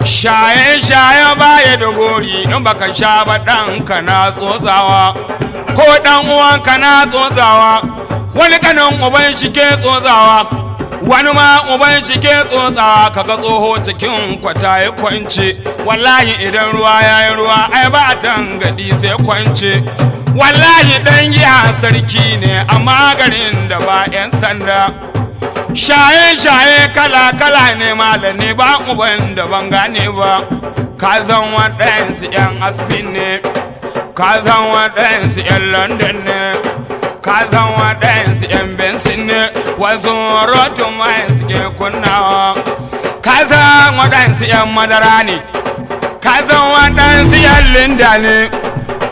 shaye-shaye baya da gori in baka sha ba ɗanka na tsotsawa ko ɗan uwanka na tsotsawa wani kanin uban shi ke tsotsawa wani ma uban shi ke tsotsawa kaga tsoho cikin kwata ya kwance wallahi idan ruwa ya yi ruwa ai ba a tangadi sai kwance wallahi dan giya sarki ne amma garin da ba 'yan sanda shaye-shaye kala-kala ne malami ba uban da ban gane ba ka zan waɗansu 'yan asfin ne ka zan waɗansu 'yan london ne ka zan waɗansu 'yan bensin ne wasu rotun mai suke kunnawa ka zan waɗansu 'yan madara ne ka zan waɗansu 'yan linda ne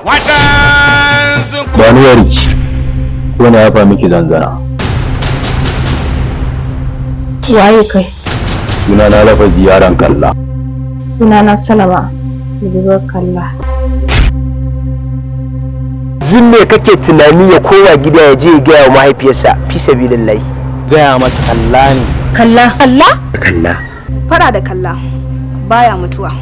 waɗansu wani yari ko na yafa miki zanzana. Waye kai? Suna na lafazi yaran kalla. Suna na Salama, budurwar kalla. Zin me kake tunani ya kowa gida ya je ya gaya wa mahaifiyarsa fi sabilillahi? Gaya mata kalla ne. Kalla? Kalla? Kalla. Fara da kalla baya mutuwa.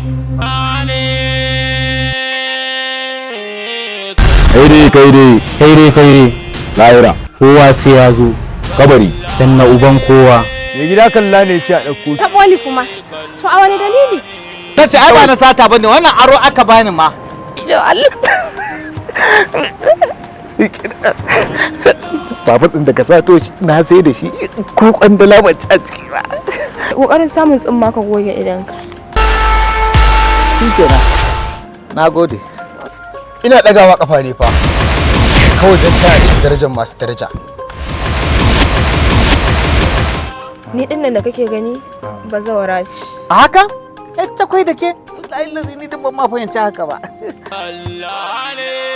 Kaire. Lahira, kowa sai ya zo. Kabari, dan na uban kowa. Me gida kalla ne ce a ɗauko. Ta boli kuma. To a wani dalili? Ta ce ai ba na sata bane wannan aro aka bani ma. Ya Allah. Babu ɗin da ka sato shi na sai da shi ko kwandala mace a ciki ba. Kokarin samun tsimma ka goge idanka. Shi kenan. Na gode. Ina ɗagawa kafa ne fa. Kawai don ta da darajar masu daraja. Ni dinnan da kake gani ba zawara ce. A haka? Yacce kwai da ke? Wallahi lazini din ban ma fahimci haka ba. Allah ne